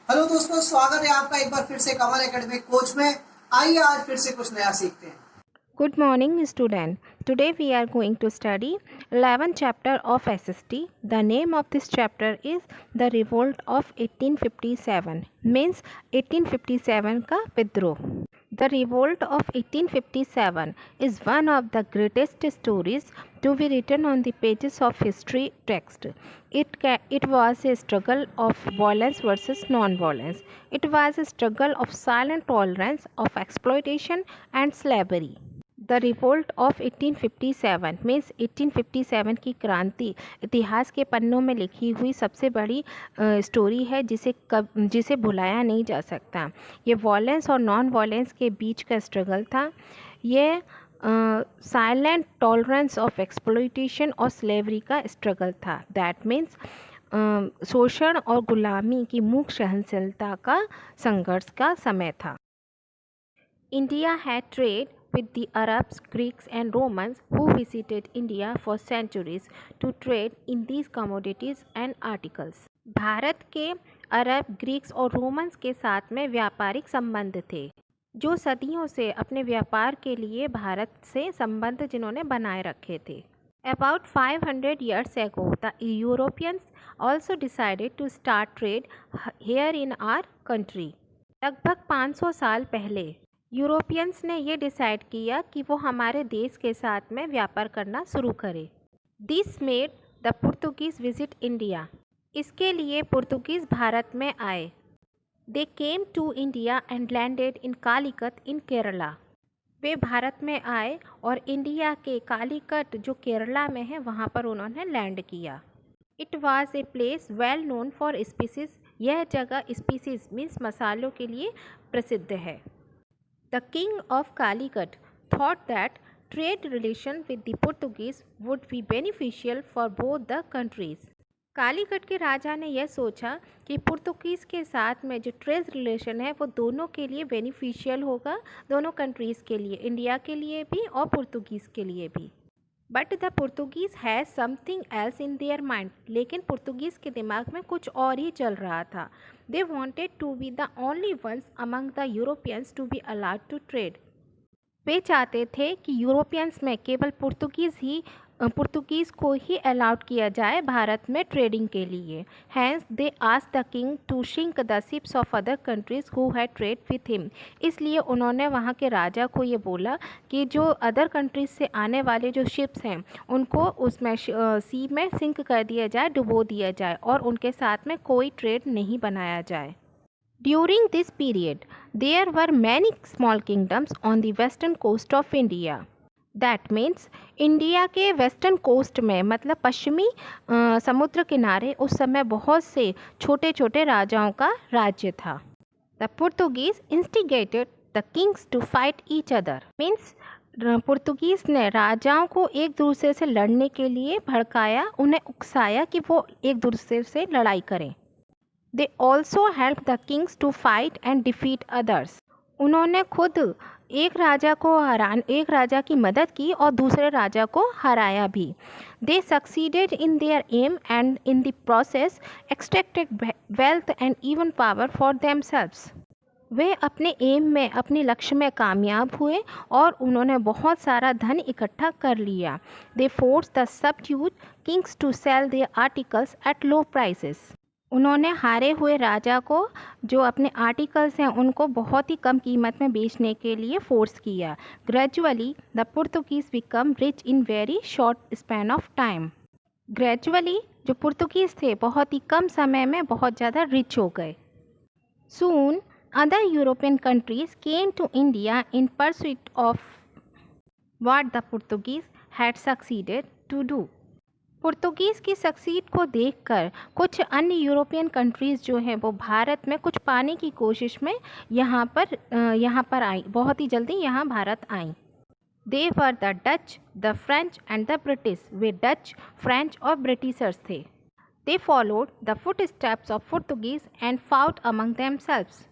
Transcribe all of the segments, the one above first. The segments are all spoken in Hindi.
हेलो दोस्तों, स्वागत है आपका एक बार फिर से कमल एकेडमिक कोच में। आइए आज फिर से कुछ नया सीखते हैं। Good morning, student. Today we are going to study 11th chapter of SST. The name of this chapter is The Revolt of 1857. Means 1857 का विद्रोह. The Revolt of 1857 is one of the greatest stories to be written on the pages of history text. It was a struggle of violence versus non-violence. It was a struggle of silent tolerance of exploitation and slavery. The revolt of 1857 means 1857 की क्रांति इतिहास के पन्नों में लिखी हुई सबसे बड़ी स्टोरी है जिसे भुलाया नहीं जा सकता। ये वॉलेंस और नॉन वॉलेंस के बीच का स्ट्रगल था। ये साइलेंट टॉलरेंस ऑफ एक्सप्लॉइटेशन और स्लेवरी का स्ट्रगल था। दैट मीन्स शोषण और गुलामी की मूक सहनशीलता का संघर्ष का समय था। India had trade with the Arabs, Greeks and Romans who visited India for centuries to trade in these commodities and articles. Bharat के अरब, ग्रीक्स और रोमन्स के साथ में व्यापारिक संबंध थे, जो सदियों से अपने व्यापार के लिए भारत से संबंध जिन्होंने बनाए रखे थे। About 500 years ago, the Europeans also decided to start trade here in our country. लगभग 500 साल पहले यूरोपियंस ने ये डिसाइड किया कि वो हमारे देश के साथ में व्यापार करना शुरू करें। This made the Portuguese visit India. इसके लिए पुर्तगीज़ भारत में आए। They came to India and landed in Calicut in Kerala. वे भारत में आए और इंडिया के कालीकट जो केरला में है वहाँ पर उन्होंने लैंड किया। It was a place well known for species. यह जगह स्पीसीज मीन्स मसालों के लिए प्रसिद्ध है। The king of Calicut thought that trade relation with the Portuguese would be beneficial for both the countries. Calicut के राजा ने यह सोचा कि पुर्तगीज़ के साथ में जो ट्रेड रिलेशन है वो दोनों के लिए बेनिफिशियल होगा, दोनों कंट्रीज़ के लिए, इंडिया के लिए भी और पुर्तगीज़ के लिए भी। But the Portuguese has something else in their mind. लेकिन पुर्तगीज़ के दिमाग में कुछ और ही चल रहा था। They wanted to be the only ones among the Europeans to be allowed to trade. वे चाहते थे कि यूरोपियंस में केवल पुर्तगीज़ को ही अलाउड किया जाए भारत में ट्रेडिंग के लिए। Hence they asked the king to sink the ships of other countries who had trade with him. इसलिए उन्होंने वहाँ के राजा को ये बोला कि जो अदर कंट्रीज से आने वाले जो शिप्स हैं उनको उसमें सी में सिंक कर दिया जाए, डुबो दिया जाए और उनके साथ में कोई ट्रेड नहीं बनाया जाए। During this period, there were many small kingdoms on the western coast of India. That means India के वेस्टर्न कोस्ट में मतलब पश्चिमी समुद्र किनारे उस समय बहुत से छोटे छोटे राजाओं का राज्य था। The Portuguese instigated the kings to fight each other. Means Portuguese ने राजाओं को एक दूसरे से लड़ने के लिए भड़काया, उन्हें उकसाया कि वो एक दूसरे से लड़ाई करें। They also help the kings to fight and defeat others. उन्होंने खुद एक राजा की मदद की और दूसरे राजा को हराया भी। They succeeded in their aim and in the process extracted wealth and even power for themselves. वे अपने एम में, अपने लक्ष्य में कामयाब हुए और उन्होंने बहुत सारा धन इकट्ठा कर लिया। They force the subdued kings to sell their articles at low prices. उन्होंने हारे हुए राजा को जो अपने आर्टिकल्स हैं उनको बहुत ही कम कीमत में बेचने के लिए फोर्स किया। Gradually the Portuguese become rich in very short span of time. Gradually जो पुर्तगीज़ थे बहुत ही कम समय में बहुत ज़्यादा रिच हो गए। Soon other European countries came to India in pursuit of what the Portuguese had succeeded to do. Portuguese की सक्सीड को देखकर कुछ अन्य यूरोपियन कंट्रीज़ जो हैं वो भारत में कुछ पाने की कोशिश में यहाँ पर आई, बहुत ही जल्दी यहाँ भारत आई। They were the Dutch, the French and the British. वे डच, फ्रेंच और ब्रिटिशर्स थे। They followed the footsteps of Portuguese and fought among themselves.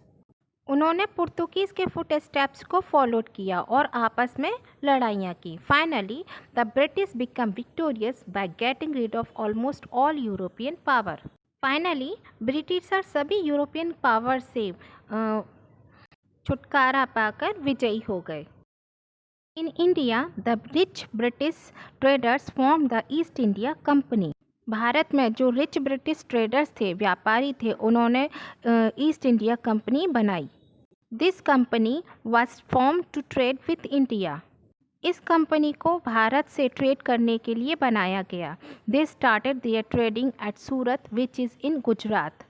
उन्होंने पुर्तगीज़ के फुट स्टेप्स को फॉलो किया और आपस में लड़ाइयाँ की। Finally the British became victorious by getting rid of almost all European power. Finally Britishers सभी यूरोपियन पावर से छुटकारा पाकर विजयी हो गए। In India the rich British traders form the East India company. Bharat में जो रिच ब्रिटिश ट्रेडर्स थे, व्यापारी थे, उन्होंने ईस्ट इंडिया कंपनी बनाई। This company was form to trade with India. इस कंपनी को भारत से ट्रेड करने के लिए बनाया गया। They started their trading at Surat which is in Gujarat.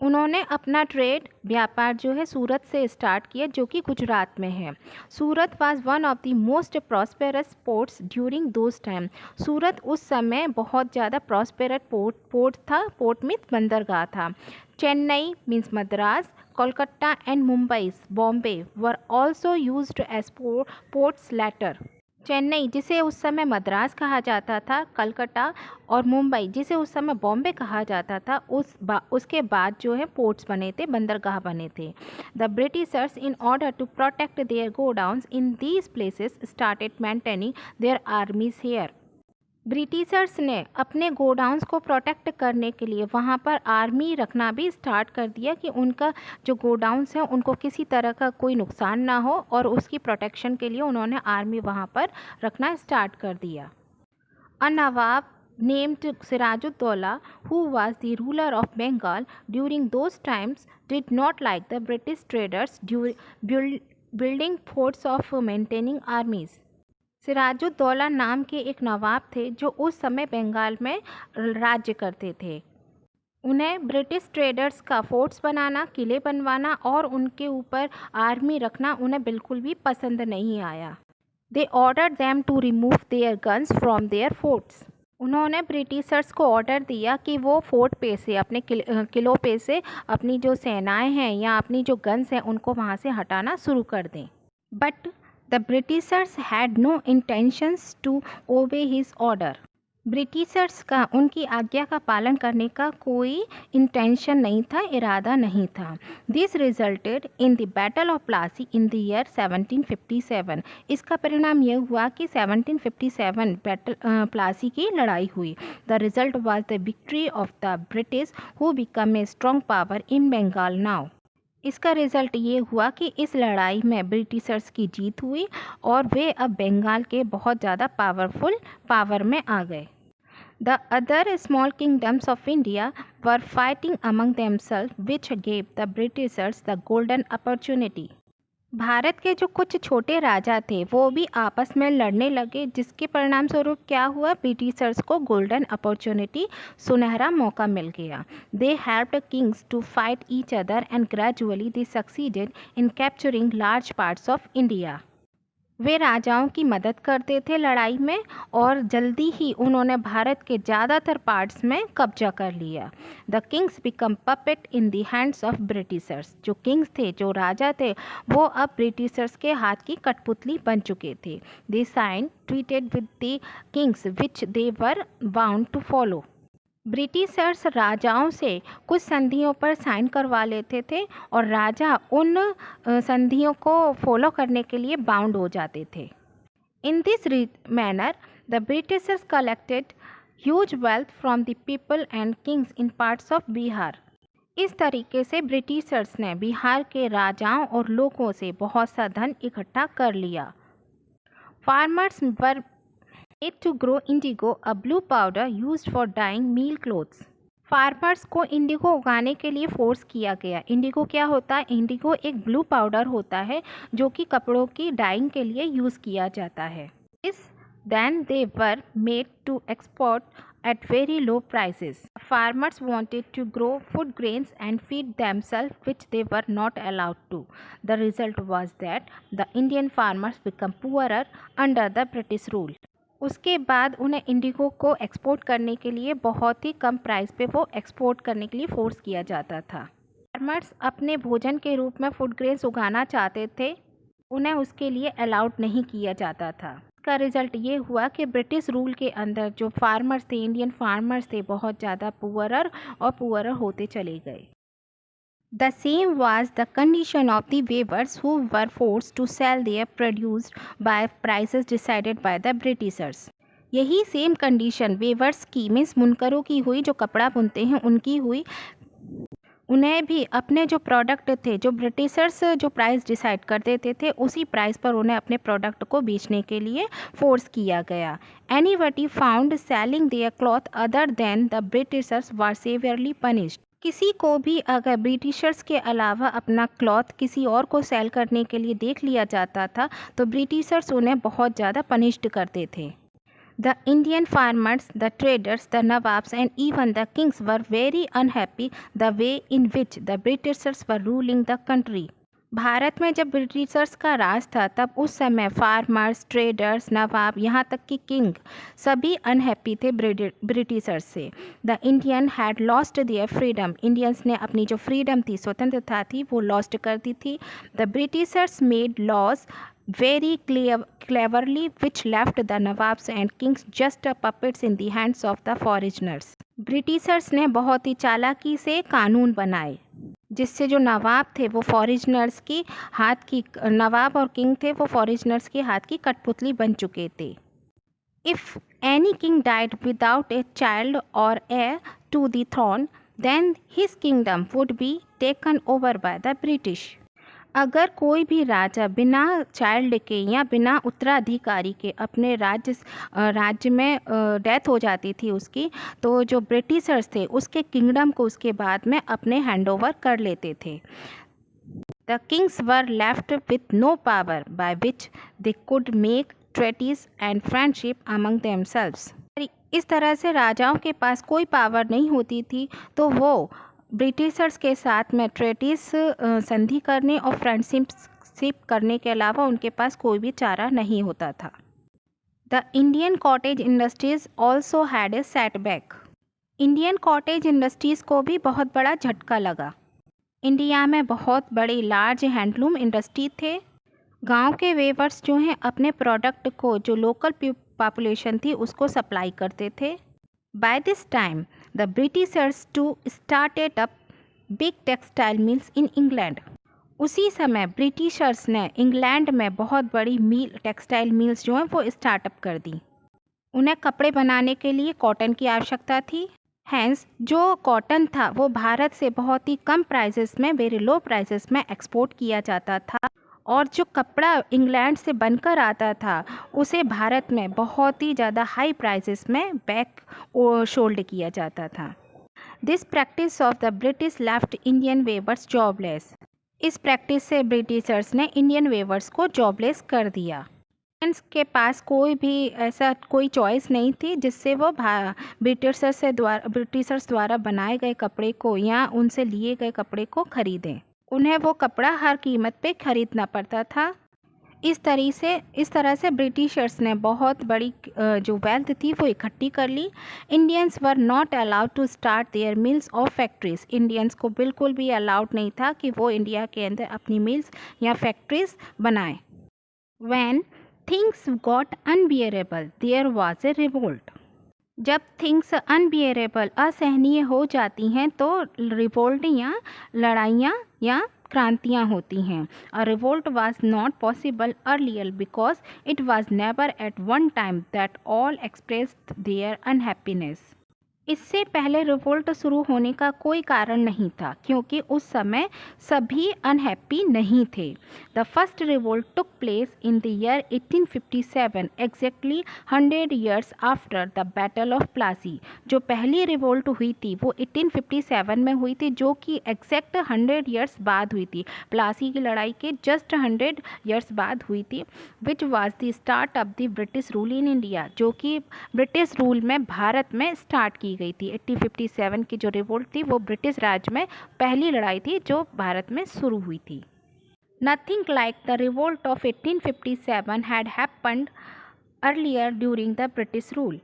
उन्होंने अपना ट्रेड व्यापार जो है सूरत से स्टार्ट किया, जो कि गुजरात में है। Surat was one of the most prosperous ports during those time. Surat उस समय बहुत ज़्यादा प्रॉस्पेरस पोर्ट था, पोर्ट मीन्स बंदरगाह था। Chennai means Madras, Kolkata and Mumbai Bombay were also used as ports later. Chennai, जिसे उस समय मद्रास कहा जाता था, कलकत्ता और मुंबई, जिसे उस समय बॉम्बे कहा जाता था, उसके बाद जो है पोर्ट्स बने थे, बंदरगाह बने थे। The Britishers in order to protect their godowns in these places started maintaining their armies here. Britishers ने अपने गोडाउंस को प्रोटेक्ट करने के लिए वहाँ पर आर्मी रखना भी स्टार्ट कर दिया कि उनका जो गोडाउंस है उनको किसी तरह का कोई नुकसान ना हो, और उसकी प्रोटेक्शन के लिए उन्होंने आर्मी वहाँ पर रखना स्टार्ट कर दिया। अ नवाब named Sirajuddaulah, who was the ruler of Bengal during those times, did not like the British traders building forts of maintaining armies. Siraj-ud-Daulah नाम के एक नवाब थे जो उस समय बंगाल में राज्य करते थे। उन्हें ब्रिटिश ट्रेडर्स का फोर्ट्स बनाना, किले बनवाना और उनके ऊपर आर्मी रखना उन्हें बिल्कुल भी पसंद नहीं आया। They ordered them to remove their guns from their forts. उन्होंने ब्रिटिशर्स को ऑर्डर दिया कि वो फोर्ट पे से, अपने किलों पे से अपनी जो सेनाएं हैं या अपनी जो गन्स हैं उनको वहाँ से हटाना शुरू कर दें। But the Britishers had no intentions to obey his order. Britishers का उनकी आज्ञा का पालन करने का कोई इंटेंशन नहीं था, इरादा नहीं था। This resulted in the battle of Plassey in the year 1757। इसका परिणाम यह हुआ कि 1757 बैटल प्लासी की लड़ाई हुई। The result was the victory of the British who become a strong power in Bengal now. इसका रिज़ल्ट ये हुआ कि इस लड़ाई में ब्रिटिशर्स की जीत हुई और वे अब बंगाल के बहुत ज़्यादा पावरफुल पावर में आ गए। The other small kingdoms of India were fighting among themselves, which gave the Britishers the golden opportunity. Bharat के जो कुछ छोटे राजा थे वो भी आपस में लड़ने लगे, जिसके परिणाम स्वरूप क्या हुआ, ब्रिटिशर्स को गोल्डन अपॉर्चुनिटी, सुनहरा मौका मिल गया। They helped kings to fight each other and gradually they succeeded in capturing large parts of India. वे राजाओं की मदद करते थे लड़ाई में और जल्दी ही उन्होंने भारत के ज़्यादातर पार्ट्स में कब्जा कर लिया। The Kings become puppet in the hands of Britishers. जो किंग्स थे, जो राजा थे, वो अब ब्रिटिशर्स के हाथ की कठपुतली बन चुके थे। They sign treated with the kings which they were bound to follow. Britishers राजाओं से कुछ संधियों पर साइन करवा लेते थे और राजा उन संधियों को फॉलो करने के लिए बाउंड हो जाते थे। In this manner the Britishers collected huge wealth from the people and kings in parts of Bihar. इस तरीके से ब्रिटिशर्स ने बिहार के राजाओं और लोगों से बहुत सा धन इकट्ठा कर लिया। Farmers were made to grow indigo, a blue powder used for dyeing meal clothes. Farmers को इंडिगो उगाने के लिए फोर्स किया गया। इंडिगो क्या होता है? इंडिगो एक ब्लू पाउडर होता है जो कि कपड़ों की डाइंग के लिए यूज़ किया जाता है। इस then they were made to export at very low prices. Farmers wanted to grow food grains and feed themselves, which they were not allowed to. The result was that the Indian farmers became poorer under the British rule. उसके बाद उन्हें इंडिगो को एक्सपोर्ट करने के लिए बहुत ही कम प्राइस पे वो एक्सपोर्ट करने के लिए फोर्स किया जाता था। फार्मर्स अपने भोजन के रूप में फूड ग्रेन्स उगाना चाहते थे, उन्हें उसके लिए अलाउड नहीं किया जाता था। इसका रिज़ल्ट ये हुआ कि ब्रिटिश रूल के अंदर जो फार्मर्स थे, इंडियन फार्मर्स थे, बहुत ज़्यादा पुअरर और पुअरर होते चले गए। The same was the condition of the weavers who were forced to sell their produce by prices decided by the Britishers. यही सेम कंडीशन वेवर्स की मीन्स बुनकरों की हुई, जो कपड़ा बुनते हैं उनकी हुई। उन्हें भी अपने जो प्रोडक्ट थे, जो ब्रिटिशर्स जो प्राइस डिसाइड कर देते थे, उसी प्राइस पर उन्हें अपने प्रोडक्ट को बेचने के लिए फोर्स किया गया। Anybody found selling their cloth other than the Britishers were severely punished. किसी को भी अगर ब्रिटिशर्स के अलावा अपना क्लॉथ किसी और को सेल करने के लिए देख लिया जाता था तो ब्रिटिशर्स उन्हें बहुत ज़्यादा पनिश्ड करते थे। The Indian farmers, the traders, the Nawabs and even the kings were very unhappy the way in which the Britishers were ruling the country. Bharat में जब ब्रिटिशर्स का राज था तब उस समय फार्मर्स, ट्रेडर्स, नवाब, यहाँ तक कि किंग सभी अनहैप्पी थे ब्रिटिशर्स से। The Indian had lost their freedom. Indians ने अपनी जो फ्रीडम थी, स्वतंत्रता थी, वो लॉस्ट कर दी थी। The Britishers made laws very cleverly which left the nawabs and kings just puppets in the hands of the foreigners. Britishers ने बहुत ही चालाकी से कानून बनाए जिससे जो नवाब थे वो फॉरेनर्स की हाथ की, नवाब और किंग थे वो फॉरेनर्स के हाथ की कठपुतली बन चुके थे। If any king died without a child और heir to the throne then his kingdom would be taken over by the British. अगर कोई भी राजा बिना चाइल्ड के या बिना उत्तराधिकारी के अपने राज्य में डेथ हो जाती थी उसकी, तो जो ब्रिटिशर्स थे उसके किंगडम को उसके बाद में अपने हैंडओवर कर लेते थे। The kings were left with no power by which they could make treaties and friendship among themselves. इस तरह से राजाओं के पास कोई पावर नहीं होती थी तो वो ब्रिटिशर्स के साथ में ट्रीटीज संधि करने और फ्रेंडशिप करने के अलावा उनके पास कोई भी चारा नहीं होता था। The Indian cottage industries also had a setback. Indian cottage industries को भी बहुत बड़ा झटका लगा। इंडिया में बहुत बड़ी लार्ज हैंडलूम इंडस्ट्री थे। गांव के वेवर्स जो हैं अपने प्रोडक्ट को जो लोकल पॉपुलेशन थी उसको सप्लाई करते थे। By this time, the Britishers too started up big textile mills in England. उसी समय ब्रिटिशर्स ने इंग्लैंड में बहुत बड़ी टेक्सटाइल मिल्स जो हैं वो स्टार्टअप कर दी। उन्हें कपड़े बनाने के लिए कॉटन की आवश्यकता थी। हैंस जो कॉटन था वो भारत से बहुत ही कम प्राइसेस में, वेरी लो प्राइसेस में एक्सपोर्ट किया जाता था और जो कपड़ा इंग्लैंड से बनकर आता था उसे भारत में बहुत ही ज़्यादा हाई प्राइसेस में बैक शोल्ड किया जाता था। This practice of the British left Indian weavers jobless. इस प्रैक्टिस से ब्रिटिशर्स ने इंडियन वेवर्स को जॉबलेस कर दिया। इंडियंस के पास कोई भी ऐसा कोई चॉइस नहीं थी जिससे वो ब्रिटिशर्स द्वारा बनाए गए कपड़े को या उनसे लिए गए कपड़े को खरीदें। उन्हें वो कपड़ा हर कीमत पे खरीदना पड़ता था। इस तरह से ब्रिटिशर्स ने बहुत बड़ी जो वेल्थ थी वो इकट्ठी कर ली। Indians were not allowed to start their mills और फैक्ट्रीज। इंडियंस को बिल्कुल भी अलाउड नहीं था कि वो इंडिया के अंदर अपनी मिल्स या फैक्ट्रीज बनाएं। When things got unbearable there was a revolt. जब थिंग्स अनबियरेबल असहनीय हो जाती हैं तो रिवोल्ट या लड़ाइयाँ या क्रांतियाँ होती हैं। A revolt was not possible earlier because it was never at one time that all expressed their unhappiness. इससे पहले रिवोल्ट शुरू होने का कोई कारण नहीं था क्योंकि उस समय सभी अनहैप्पी नहीं थे। The first revolt took place in the year 1857 exactly 100 years after the battle of Plassey. जो पहली रिवोल्ट हुई थी वो 1857 में हुई थी जो कि एग्जैक्ट 100 ईयर्स बाद हुई थी। प्लासी की लड़ाई के जस्ट 100 ईयर्स बाद हुई थी which was the start of the British rule in India, जो कि ब्रिटिश रूल में भारत में स्टार्ट की गई थी। 1857 की जो रिवोल्ट थी वो ब्रिटिश राज में पहली लड़ाई थी जो भारत में शुरू हुई थी। Nothing like the revolt of 1857 had happened earlier during the British rule.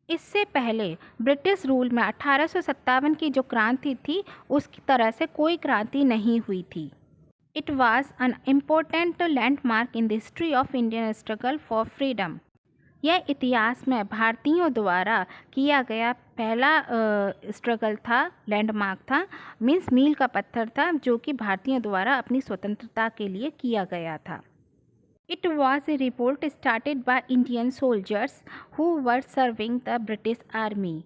इससे पहले ब्रिटिश रूल में 1857 की जो क्रांति थी उसकी तरह से कोई क्रांति नहीं हुई थी। It was an important landmark in the history of Indian struggle for freedom. यह इतिहास में भारतीयों द्वारा किया गया पहला स्ट्रगल था, लैंडमार्क था, मीन्स मील का पत्थर था जो कि भारतीयों द्वारा अपनी स्वतंत्रता के लिए किया गया था। It was a revolt started by Indian soldiers who were serving the British Army.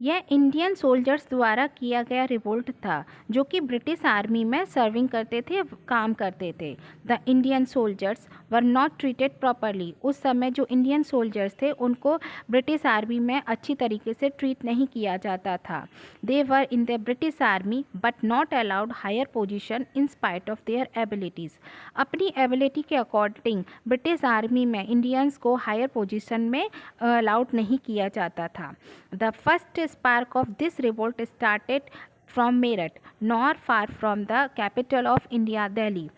यह इंडियन सोल्जर्स द्वारा किया गया रिवोल्ट था जो कि ब्रिटिश आर्मी में सर्विंग करते थे, काम करते थे। The Indian soldiers were not treated properly. उस समय जो इंडियन सोल्जर्स थे उनको ब्रिटिश आर्मी में अच्छी तरीके से ट्रीट नहीं किया जाता था। They were in the British army but not allowed higher position in spite of their abilities. अपनी एबिलिटी के अकॉर्डिंग ब्रिटिश आर्मी में इंडियंस को हायर पोजीशन में अलाउड नहीं किया जाता था। The first spark of this revolt started from Meerut, not far from the capital of India, Delhi.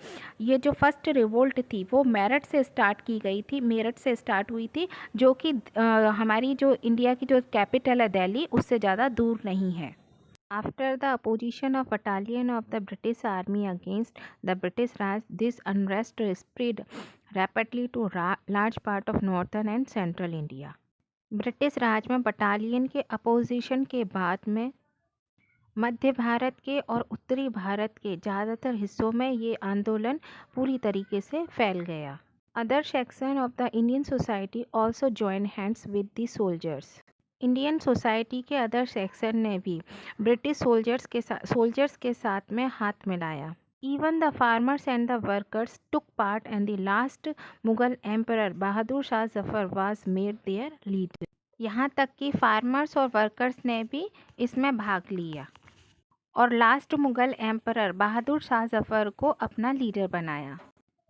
ये जो फर्स्ट रिवोल्ट थी वो मेरठ से स्टार्ट की गई थी, मेरठ से स्टार्ट हुई थी, जो कि हमारी जो इंडिया की जो कैपिटल है दिल्ली उससे ज़्यादा दूर नहीं है। After the opposition of battalion of the British Army against the British Raj, this unrest spread rapidly to large part of northern and central India. British Raj में बटालियन के अपोजिशन के बाद में मध्य भारत के और उत्तरी भारत के ज़्यादातर हिस्सों में ये आंदोलन पूरी तरीके से फैल गया। Other section of the Indian society also join hands with the soldiers. Indian society के अदर सेक्शन ने भी ब्रिटिश सोल्जर्स के साथ में हाथ मिलाया। Even the farmers and the workers took part, and the last Mughal emperor Bahadur Shah Zafar was made their leader. यहाँ तक कि फार्मर्स और वर्कर्स ने भी इसमें भाग लिया और लास्ट मुग़ल एम्परर बहादुर शाह जफ़र को अपना लीडर बनाया।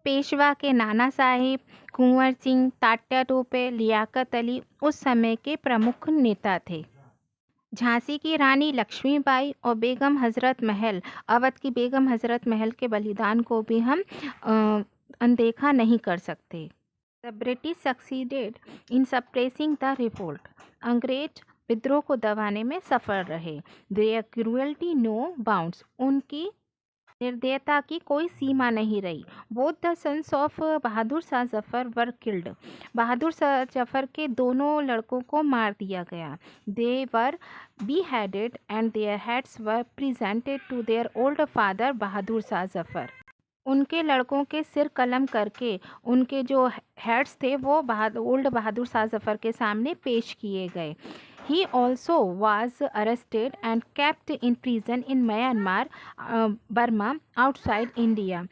पेशवा के नाना साहिब, कुंवर सिंह, तात्या टोपे, लियाकत अली उस समय के प्रमुख नेता थे। झांसी की रानी लक्ष्मीबाई और बेगम हज़रत महल, अवध की बेगम हज़रत महल के बलिदान को भी हम अनदेखा नहीं कर सकते। The British succeeded in suppressing the revolt. अंग्रेज विद्रोह को दबाने में सफल रहे। Their cruelty no bounds. उनकी निर्दयता की कोई सीमा नहीं रही। Both the sons of Bahadur Shah Zafar were killed. Bahadur Shah Zafar के दोनों लड़कों को मार दिया गया। They were beheaded and their heads were presented to their old father Bahadur Shah Zafar. उनके लड़कों के सिर कलम करके उनके जो हेड्स थे वो ओल्ड बहादुर शाह जफ़र के सामने पेश किए गए। He also was arrested and kept in prison in Myanmar, Burma, outside India.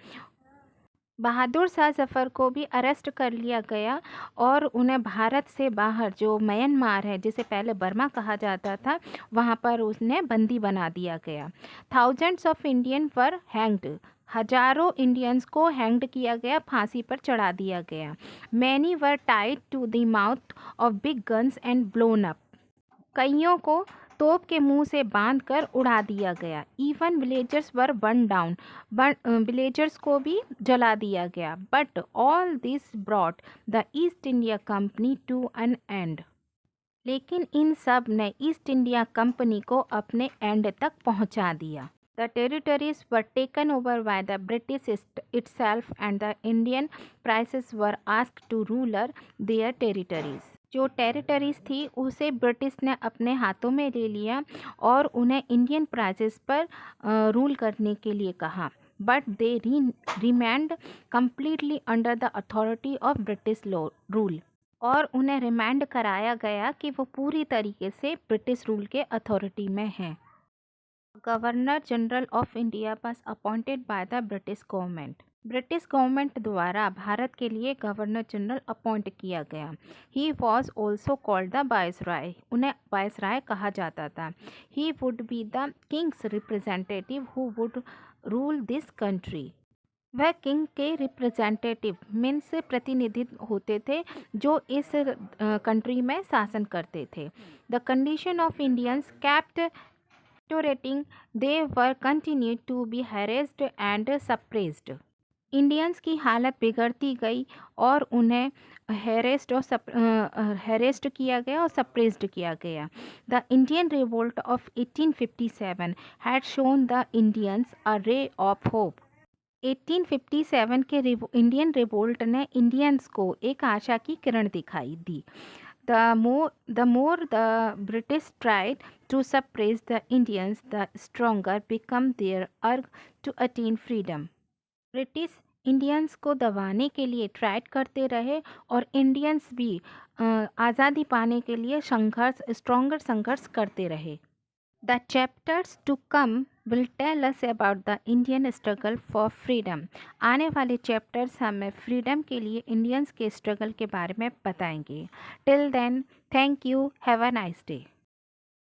बहादुर शाह जफ़र को भी अरेस्ट कर लिया गया और उन्हें भारत से बाहर जो म्यांमार है, जिसे पहले बर्मा कहा जाता था, वहाँ पर उन्हें बंदी बना दिया गया। Thousands of Indian were hanged. हजारों इंडियंस को हैंग्ड किया गया, फांसी पर चढ़ा दिया गया। Many were tied to the mouth of big guns and blown up. कईयों को तोप के मुंह से बांधकर उड़ा दिया गया। Even villagers were burn down. Villagers को भी जला दिया गया। But all this brought the East India company to an end. लेकिन इन सब ने ईस्ट इंडिया कंपनी को अपने एंड तक पहुंचा दिया। The territories were taken over by the British itself, and the Indian princes were asked to rule their territories. जो टेरिटरीज थी उसे ब्रिटिश ने अपने हाथों में ले लिया और उन्हें इंडियन प्राइजेस पर रूल करने के लिए कहा। But they remained completely under the authority of British rule. और उन्हें रिमांड कराया गया कि वो पूरी तरीके से ब्रिटिश रूल के अथॉरिटी में हैं। Governor general of India was appointed by the British government. British government द्वारा भारत के लिए गवर्नर जनरल अपॉइंट किया गया। He was also called the viceroy. उन्हें वायसराय कहा जाता था। He would be the Kings representative who would rule this country. वह किंग के रिप्रेजेंटेटिव मीन्स प्रतिनिधित्व होते थे जो इस कंट्री में शासन करते थे। The condition of Indians kept deteriorating, they were continued to be harassed and suppressed. Indians की हालत बिगड़ती गई और उन्हें हैरेस्ड किया गया और सप्रेस्ड किया गया। The Indian revolt of 1857 had shown the Indians a ray of hope. 1857 के इंडियन रिवोल्ट ने इंडियंस को एक आशा की किरण दिखाई दी। The more the British tried to suppress the Indians, the stronger became their urge to attain freedom. British Indians को दबाने के लिए ट्राई करते रहे और इंडियंस भी आज़ादी पाने के लिए स्ट्रॉन्गर संघर्ष करते रहे। The chapters to come will tell us about the Indian struggle for freedom. आने वाले चैप्टर्स हमें फ्रीडम के लिए इंडियंस के स्ट्रगल के बारे में बताएंगे। Till then, thank you. Have a nice day.